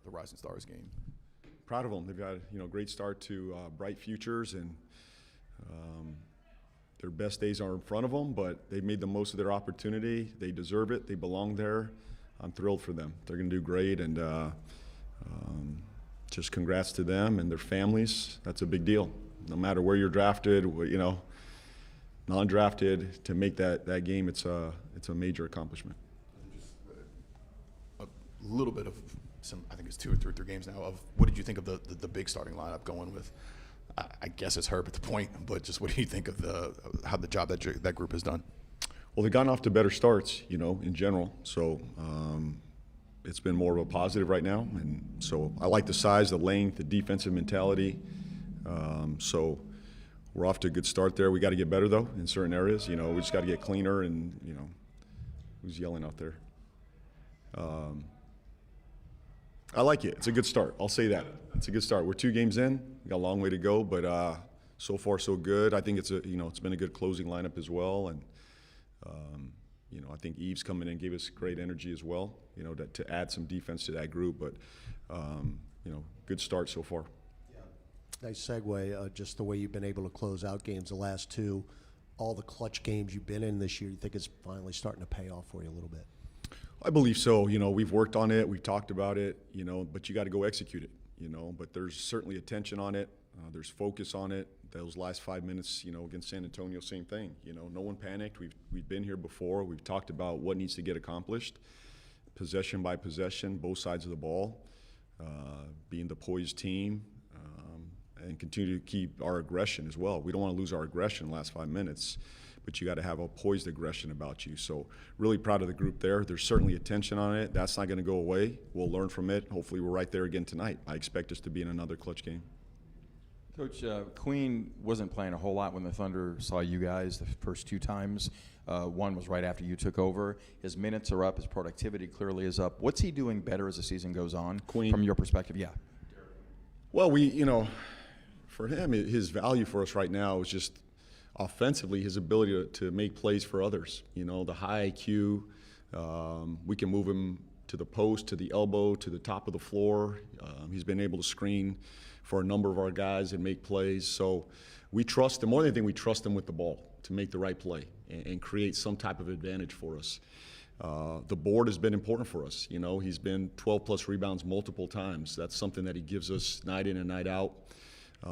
the Rising Stars game? Proud of them. They've got a great start to bright futures, and their best days are in front of them, but they've made the most of their opportunity. They deserve it. They belong there. I'm thrilled for them. They're going to do great, and just congrats to them and their families. That's a big deal. No matter where you're drafted, non-drafted, to make that game, it's a major accomplishment. Just a little bit of some, I think it's 2 or 3 games now, of what did you think of the big starting lineup going with, I guess it's Herb at the point, but just what do you think of how the job that group has done? Well, they've gotten off to better starts, in general. So it's been more of a positive right now. And so I like the size, the length, the defensive mentality. So we're off to a good start there. We got to get better, though, in certain areas. We just got to get cleaner and, who's yelling out there? I like it. It's a good start. I'll say that. It's a good start. We're 2 games in. We got a long way to go, but so far so good. I think it's been a good closing lineup as well, and I think Eve's coming in gave us great energy as well. To add some defense to that group, but good start so far. Yeah. Nice segue. Just the way you've been able to close out games, the last 2, all the clutch games you've been in this year. You think it's finally starting to pay off for you a little bit? I believe so. We've worked on it. We've talked about it. But you got to go execute it. But there's certainly attention on it. There's focus on it. Those last 5 minutes, against San Antonio, same thing. No one panicked. We've been here before. We've talked about what needs to get accomplished, possession by possession, both sides of the ball, being the poised team, and continue to keep our aggression as well. We don't want to lose our aggression in the last 5 minutes, but you got to have a poised aggression about you. So really proud of the group there. There's certainly attention on it. That's not going to go away. We'll learn from it. Hopefully we're right there again tonight. I expect us to be in another clutch game. Coach, Queen wasn't playing a whole lot when the Thunder saw you guys the first 2 times. One was right after you took over. His minutes are up. His productivity clearly is up. What's he doing better as the season goes on? Queen. From your perspective? Yeah. Well, for him, his value for us right now is just offensively his ability to make plays for others. The high IQ. We can move him to the post, to the elbow, to the top of the floor. He's been able to screen for a number of our guys and make plays. So we trust him. More than anything, we trust him with the ball to make the right play and create some type of advantage for us. The board has been important for us. He's been 12-plus rebounds multiple times. That's something that he gives us night in and night out.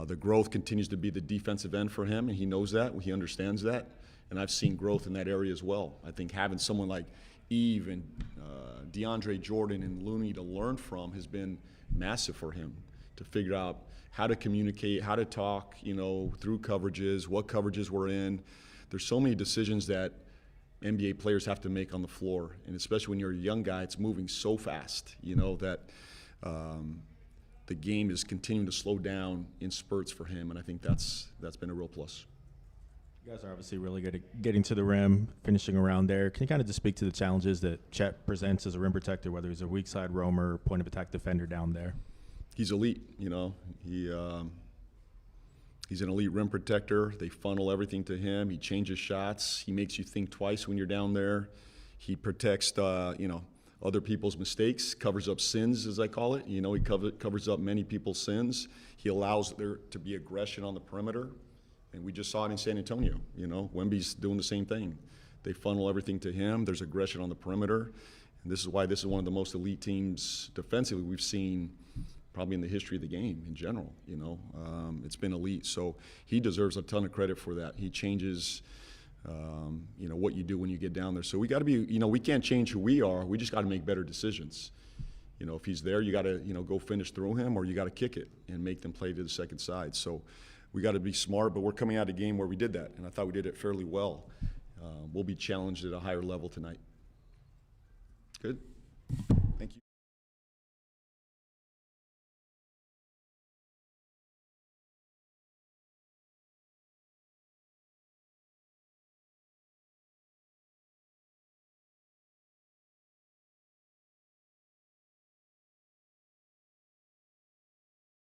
The growth continues to be the defensive end for him, and he knows that. He understands that. And I've seen growth in that area as well. I think having someone like Eve and DeAndre Jordan and Looney to learn from has been massive for him, to figure out how to communicate, how to talk, through coverages, what coverages we're in. There's so many decisions that NBA players have to make on the floor, and especially when you're a young guy, it's moving so fast, that the game is continuing to slow down in spurts for him, and I think that's been a real plus. You guys are obviously really good at getting to the rim, finishing around there. Can you kind of just speak to the challenges that Chet presents as a rim protector, whether he's a weak side roamer, point of attack defender down there? He's elite, he's an elite rim protector. They funnel everything to him. He changes shots. He makes you think twice when you're down there. He protects, other people's mistakes, covers up sins, as I call it. He covers up many people's sins. He allows there to be aggression on the perimeter. And we just saw it in San Antonio. Wemby's doing the same thing. They funnel everything to him. There's aggression on the perimeter. And this is why this is one of the most elite teams defensively we've seen probably in the history of the game in general. It's been elite. So he deserves a ton of credit for that. He changes, what you do when you get down there. So we got to be, we can't change who we are. We just got to make better decisions. If he's there, you got to, go finish through him, or you got to kick it and make them play to the second side. So we got to be smart, but we're coming out of a game where we did that, and I thought we did it fairly well. We'll be challenged at a higher level tonight. Good.